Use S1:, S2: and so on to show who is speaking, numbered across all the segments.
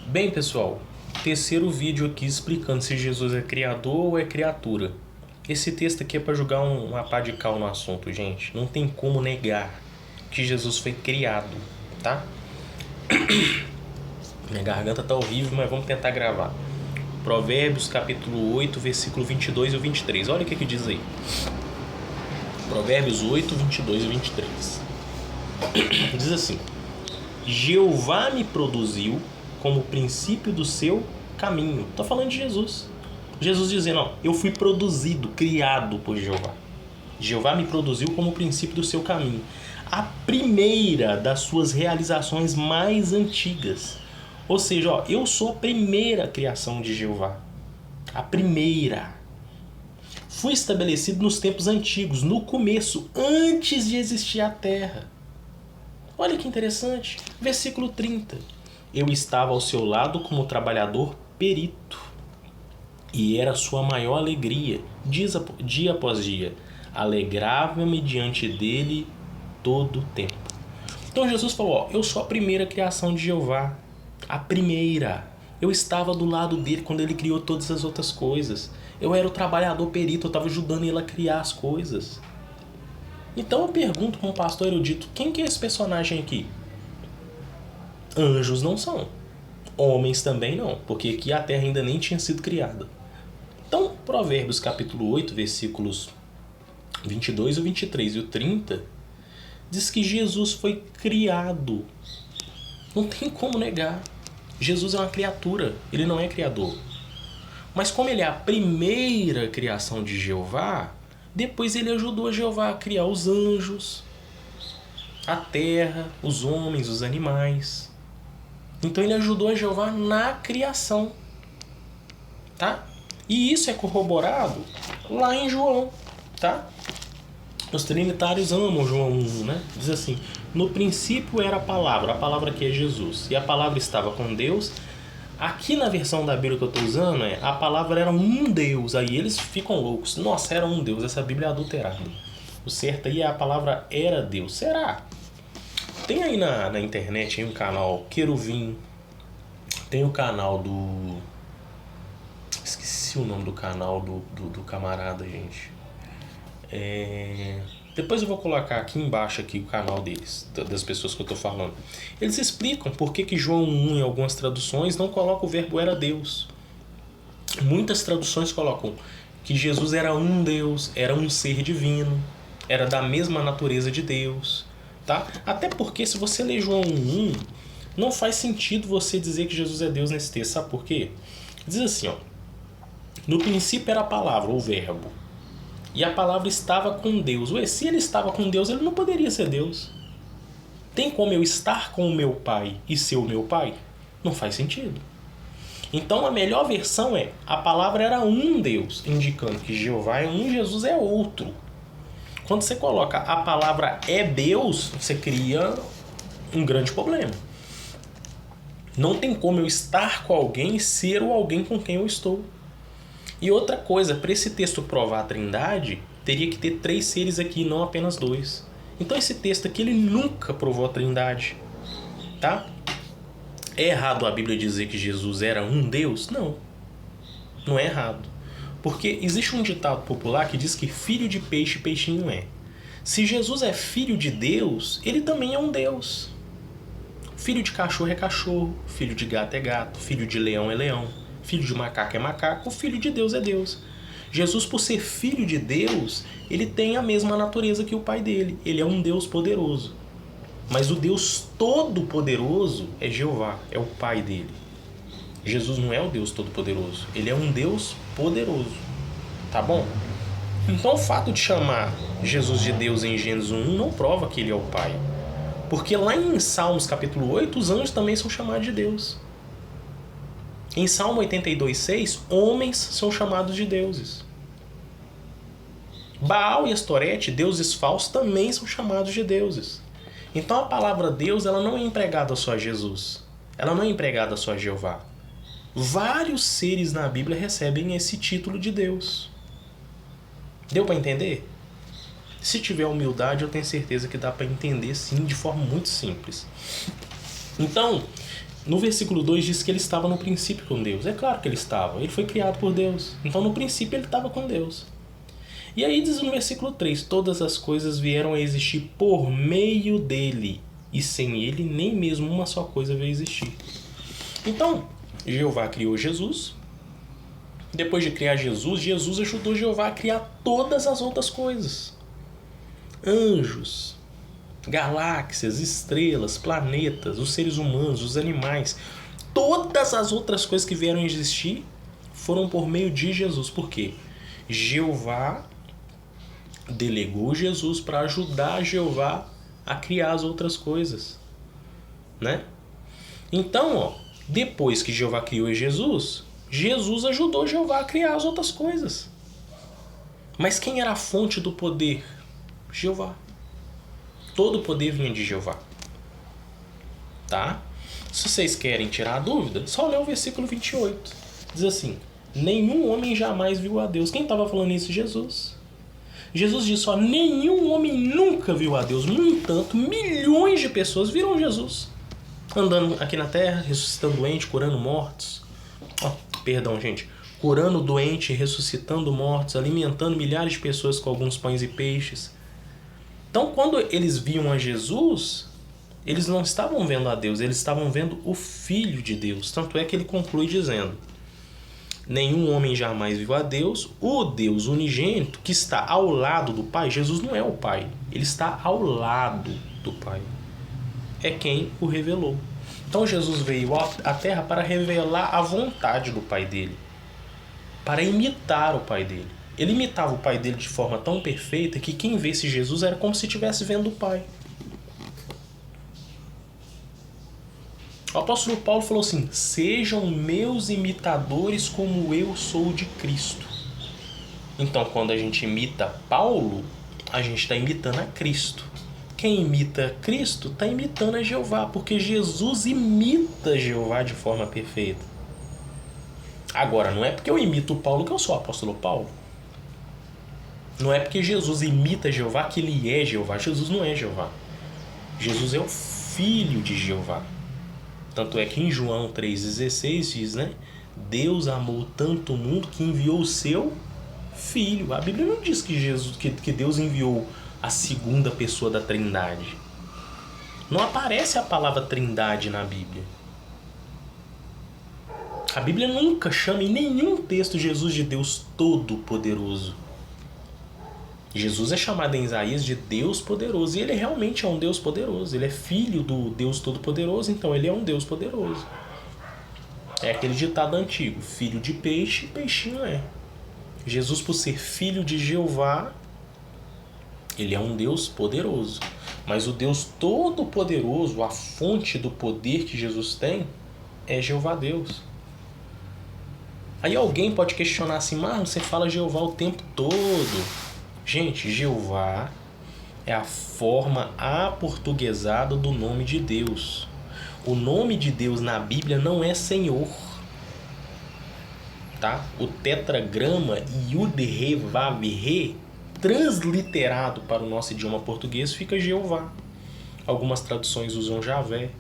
S1: Bem, pessoal, terceiro vídeo aqui explicando se Jesus é criador ou é criatura. Esse texto aqui é para jogar uma pá de cal no assunto, gente. Não tem como negar que Jesus foi criado, tá? Minha garganta tá horrível, mas vamos tentar gravar. Provérbios capítulo 8, versículo 22 e 23. Olha o que diz aí. Provérbios 8, 22 e 23. Diz assim: Jeová me produziu como princípio do seu caminho. Tô falando de Jesus. Jesus dizendo, ó, eu fui produzido, criado por Jeová. Jeová me produziu como princípio do seu caminho. A primeira das suas realizações mais antigas. Ou seja, ó, eu sou a primeira criação de Jeová. A primeira. Fui estabelecido nos tempos antigos, no começo, antes de existir a terra. Olha que interessante. Versículo 30. Eu estava ao seu lado como trabalhador perito, e era sua maior alegria, dia após dia. Alegrava-me diante dele todo o tempo. Então Jesus falou, ó, eu sou a primeira criação de Jeová. A primeira. Eu estava do lado dele quando ele criou todas as outras coisas. Eu era o trabalhador perito, eu estava ajudando ele a criar as coisas. Então eu pergunto para um pastor erudito, quem que é esse personagem aqui? Anjos não são. Homens também não, porque aqui a terra ainda nem tinha sido criada. Então, Provérbios capítulo 8, versículos 22, o 23 e o 30, diz que Jesus foi criado. Não tem como negar. Jesus é uma criatura, ele não é criador. Mas como ele é a primeira criação de Jeová, depois ele ajudou a Jeová a criar os anjos, a terra, os homens, os animais. Então ele ajudou a Jeová na criação. Tá? E isso é corroborado lá em João. Tá? Os trinitários amam João 1, né? Diz assim, no princípio era a palavra que é Jesus. E a palavra estava com Deus. Aqui na versão da Bíblia que eu estou usando, a palavra era um Deus. Aí eles ficam loucos. Nossa, era um Deus. Essa Bíblia é adulterada. O certo aí é a palavra era Deus. Será? Tem aí na internet aí um canal Queruvim. Tem o canal do... Esqueci o nome do canal do camarada, gente. Depois eu vou colocar aqui embaixo aqui o canal deles, das pessoas que eu estou falando. Eles explicam por que João 1 em algumas traduções não coloca o verbo era Deus. Muitas traduções colocam que Jesus era um Deus, era um ser divino, era da mesma natureza de Deus. Tá? Até porque se você ler João 1, não faz sentido você dizer que Jesus é Deus nesse texto. Sabe por quê? Diz assim, ó, no princípio era a palavra, o verbo. E a palavra estava com Deus. Ué, se ele estava com Deus, ele não poderia ser Deus. Tem como eu estar com o meu pai e ser o meu pai? Não faz sentido. Então a melhor versão é, a palavra era um Deus, indicando que Jeová é um, Jesus é outro. Quando você coloca a palavra é Deus, você cria um grande problema. Não tem como eu estar com alguém e ser o alguém com quem eu estou. E outra coisa, para esse texto provar a trindade, teria que ter 3 seres aqui, não apenas 2. Então esse texto aqui, ele nunca provou a trindade. Tá? É errado a Bíblia dizer que Jesus era um Deus? Não. Não é errado. Porque existe um ditado popular que diz que filho de peixe, peixinho é. Se Jesus é filho de Deus, ele também é um Deus. Filho de cachorro é cachorro, filho de gato é gato, filho de leão é leão, filho de macaco é macaco, filho de Deus é Deus. Jesus, por ser filho de Deus, ele tem a mesma natureza que o pai dele. Ele é um Deus poderoso. Mas o Deus todo-poderoso é Jeová, é o pai dele. Jesus não é o Deus todo-poderoso, ele é um Deus poderoso. Tá bom? Então o fato de chamar Jesus de Deus em Gênesis 1 não prova que ele é o pai. Porque lá em Salmos capítulo 8, os anjos também são chamados de Deus. Em Salmo 82:6, homens são chamados de deuses. Baal e Astorete, deuses falsos, também são chamados de deuses. Então a palavra Deus, ela não é empregada só a Jesus. Ela não é empregada só a Jeová. Vários seres na Bíblia recebem esse título de Deus. Deu para entender? Se tiver humildade, eu tenho certeza que dá para entender sim, de forma muito simples. Então, No versículo 2 diz que ele estava no princípio com Deus. É claro que ele estava. Ele foi criado por Deus. Então, no princípio, ele estava com Deus. E aí diz no versículo 3, todas as coisas vieram a existir por meio dele. E sem ele, nem mesmo uma só coisa veio a existir. Então, Jeová criou Jesus. Depois de criar Jesus, Jesus ajudou Jeová a criar todas as outras coisas. Anjos, galáxias, estrelas, planetas, os seres humanos, os animais, todas as outras coisas que vieram a existir foram por meio de Jesus. Por quê? Jeová delegou Jesus para ajudar Jeová a criar as outras coisas, né? Então, depois que Jeová criou Jesus, Jesus ajudou Jeová a criar as outras coisas. Mas quem era a fonte do poder? Jeová. Todo o poder vinha de Jeová. Tá? Se vocês querem tirar a dúvida, só lê o versículo 28. Diz assim: nenhum homem jamais viu a Deus. Quem estava falando isso? Jesus. Jesus disse: nenhum homem nunca viu a Deus. No entanto, milhões de pessoas viram Jesus. Andando aqui na terra, ressuscitando doente, curando mortos. Perdão, gente. Curando doente, ressuscitando mortos, alimentando milhares de pessoas com alguns pães e peixes. Então, quando eles viam a Jesus, eles não estavam vendo a Deus, eles estavam vendo o Filho de Deus. Tanto é que ele conclui dizendo: nenhum homem jamais viu a Deus, o Deus unigênito que está ao lado do Pai. Jesus não é o Pai, ele está ao lado do Pai. É quem o revelou. Então Jesus veio à terra para revelar a vontade do Pai dele, para imitar o Pai dele. Ele imitava o Pai dele de forma tão perfeita que quem visse Jesus era como se estivesse vendo o Pai. O apóstolo Paulo falou assim: sejam meus imitadores como eu sou de Cristo. Então, quando a gente imita Paulo, a gente está imitando a Cristo. Quem imita Cristo está imitando a Jeová, porque Jesus imita Jeová de forma perfeita. Agora, não é porque eu imito o Paulo que eu sou o apóstolo Paulo. Não é porque Jesus imita Jeová que ele é Jeová. Jesus não é Jeová. Jesus é o Filho de Jeová. Tanto é que em João 3,16 diz, né? Deus amou tanto o mundo que enviou o seu Filho. A Bíblia não diz que Deus enviou a segunda pessoa da Trindade. Não aparece a palavra Trindade na Bíblia. A Bíblia nunca chama em nenhum texto Jesus de Deus Todo-Poderoso. Jesus é chamado em Isaías de Deus Poderoso. E ele realmente é um Deus poderoso. Ele é filho do Deus Todo-Poderoso, então ele é um Deus poderoso. É aquele ditado antigo: filho de peixe, peixinho é. Jesus, por ser filho de Jeová, ele é um Deus poderoso. Mas o Deus Todo-Poderoso, a fonte do poder que Jesus tem, é Jeová Deus. Aí alguém pode questionar assim: Marlon, você fala Jeová o tempo todo. Gente, Jeová é a forma aportuguesada do nome de Deus. O nome de Deus na Bíblia não é Senhor. Tá? O tetragrama Yud-Re-Vav-Re, transliterado para o nosso idioma português, fica Jeová. Algumas traduções usam Javé.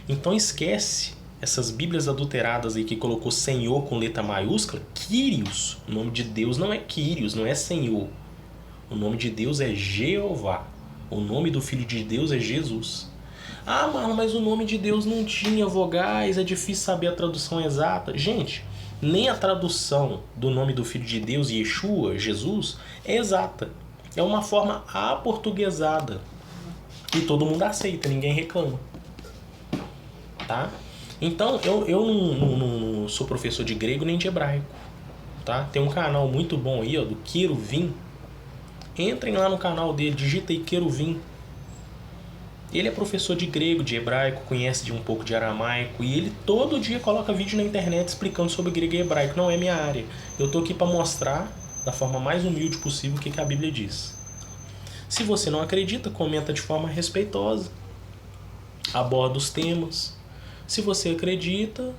S1: Então esquece essas Bíblias adulteradas aí que colocou Senhor com letra maiúscula. Kyrios, o nome de Deus não é Kyrios, não é Senhor. O nome de Deus é Jeová. O nome do Filho de Deus é Jesus. Ah, mas o nome de Deus não tinha vogais, é difícil saber a tradução exata. Gente, nem a tradução do nome do Filho de Deus, Yeshua, Jesus, é exata. É uma forma aportuguesada. E todo mundo aceita, ninguém reclama. Tá? Então, eu não sou professor de grego nem de hebraico. Tá? Tem um canal muito bom aí, ó, do Queruvim. Entrem lá no canal dele, digita aí Queruvim. Ele é professor de grego, de hebraico, conhece de um pouco de aramaico, e ele todo dia coloca vídeo na internet explicando sobre grego e hebraico. Não é minha área. Eu tô aqui para mostrar da forma mais humilde possível o que a Bíblia diz. Se você não acredita, comenta de forma respeitosa, aborda os temas. Se você acredita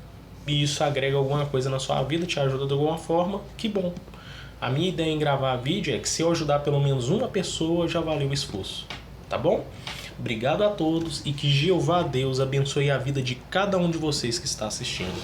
S1: e isso agrega alguma coisa na sua vida, te ajuda de alguma forma, que bom. A minha ideia em gravar vídeo é que se eu ajudar pelo menos uma pessoa, já valeu o esforço, tá bom? Obrigado a todos e que Jeová Deus abençoe a vida de cada um de vocês que está assistindo.